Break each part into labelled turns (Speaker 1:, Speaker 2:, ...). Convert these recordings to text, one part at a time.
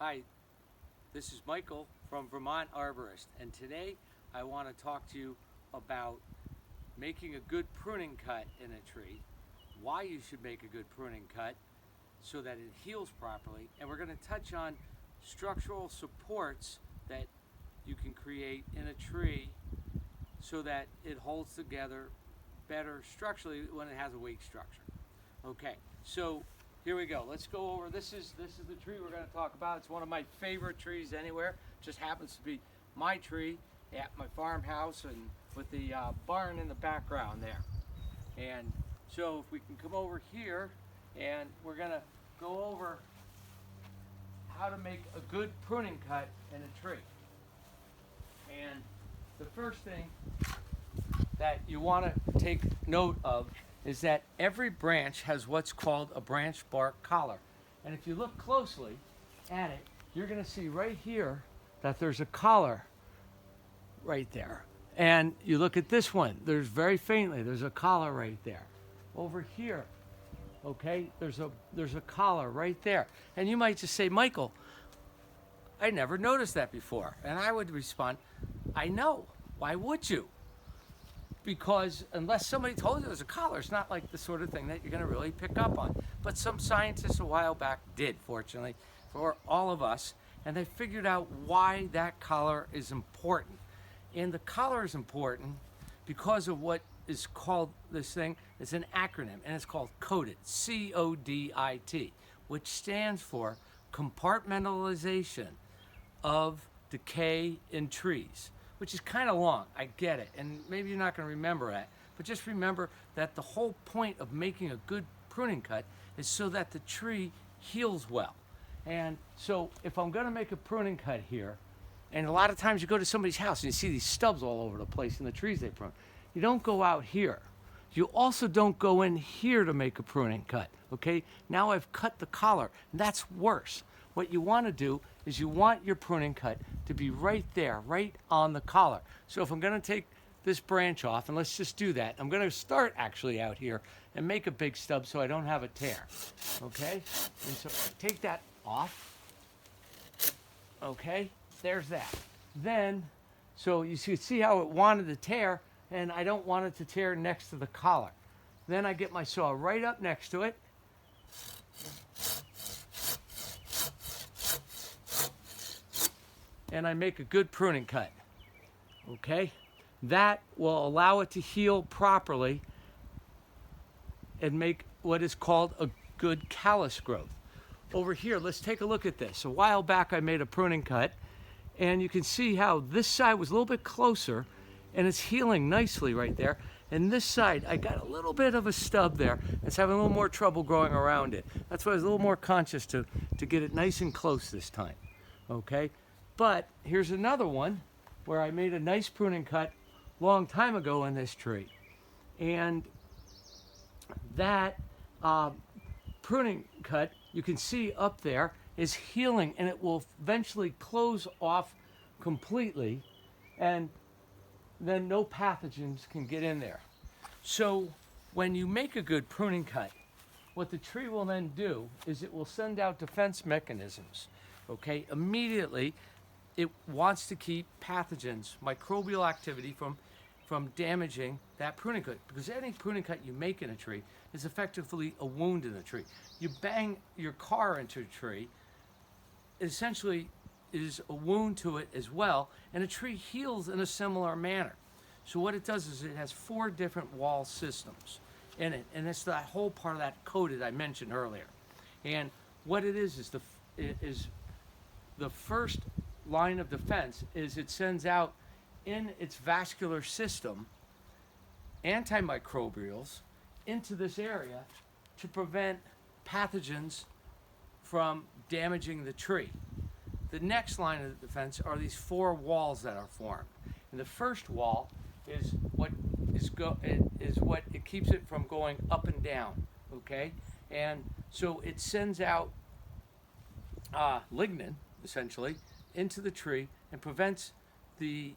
Speaker 1: Hi, this is Michael from Vermont Arborist, and today I want to talk to you about making a good pruning cut in a tree, why you should make a good pruning cut so that it heals properly, and we're going to touch on structural supports that you can create in a tree so that it holds together better structurally when it has a weak structure. Okay, so here we go. Let's go over, this is the tree we're going to talk about. It's one of my favorite trees anywhere. Just happens to be my tree at my farmhouse and with the barn in the background there. And so if we can come over here, and we're going to go over how to make a good pruning cut in a tree. And the first thing that you want to take note of is that every branch has what's called a branch bark collar. And if you look closely at it, you're going to see right here that there's a collar right there. And you look at this one, there's very faintly, there's a collar right there. Over here, okay, there's a collar right there. And you might just say, Michael, I never noticed that before. And I would respond, I know, why would you? Because unless somebody told you there's a collar, it's not like the sort of thing that you're going to really pick up on. But some scientists a while back did, fortunately, for all of us, and they figured out why that collar is important. And the collar is important because of what is called, this thing, it's an acronym, and it's called CODIT, C-O-D-I-T, which stands for compartmentalization of decay in trees, which is kind of long, I get it, and maybe you're not going to remember that, but just remember that the whole point of making a good pruning cut is so that the tree heals well. And so if I'm going to make a pruning cut here, and a lot of times you go to somebody's house and you see these stubs all over the place in the trees they prune, you don't go out here. You also don't go in here to make a pruning cut, okay? Now I've cut the collar, and that's worse. What you want to do is you want your pruning cut to be right there, right on the collar. So if I'm going to take this branch off, and let's just do that, I'm going to start actually out here and make a big stub so I don't have a tear, okay? And so take that off, okay? There's that. Then, so you see how it wanted to tear, and I don't want it to tear next to the collar. Then I get my saw right up next to it, and I make a good pruning cut, okay? That will allow it to heal properly and make what is called a good callus growth. Over here, let's take a look at this. A while back I made a pruning cut, and you can see how this side was a little bit closer, and it's healing nicely right there. And this side, I got a little bit of a stub there. It's having a little more trouble growing around it. That's why I was a little more conscious to get it nice and close this time, okay? But here's another one where I made a nice pruning cut a long time ago in this tree. And that pruning cut, you can see up there, is healing, and it will eventually close off completely, and then no pathogens can get in there. So when you make a good pruning cut, what the tree will then do is it will send out defense mechanisms, okay? Immediately, it wants to keep pathogens, microbial activity from damaging that pruning cut, because any pruning cut you make in a tree is effectively a wound in the tree. You bang your car into a tree, it essentially is a wound to it as well, and a tree heals in a similar manner. So what it does is it has 4 different wall systems in it, and it's that whole part of that coated I mentioned earlier. And what it is the first line of defense is it sends out in its vascular system antimicrobials into this area to prevent pathogens from damaging the tree. The next line of defense are these 4 walls that are formed. And the first wall is what it keeps it from going up and down, okay? And so it sends out lignin, essentially, into the tree and prevents the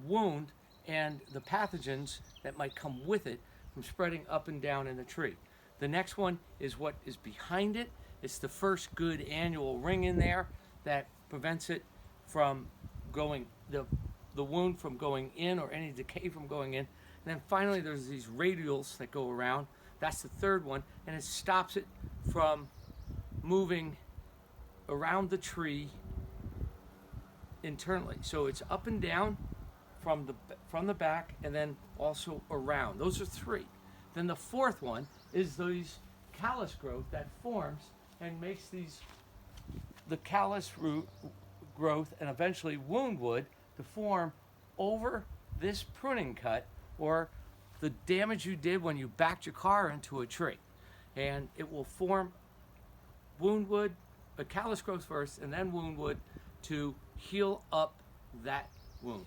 Speaker 1: wound and the pathogens that might come with it from spreading up and down in the tree. The next one is what is behind it. It's the first good annual ring in there that prevents it from going, the wound from going in or any decay from going in. And then finally there's these radials that go around. That's the third one, and it stops it from moving around the tree internally. So it's up and down from the back, and then also around. Those are three. Then the fourth one is these callus growth that forms and makes the callus root growth and eventually wound wood to form over this pruning cut, or the damage you did when you backed your car into a tree. And it will form wound wood, a callus growth first, and then wound wood to heal up that wound.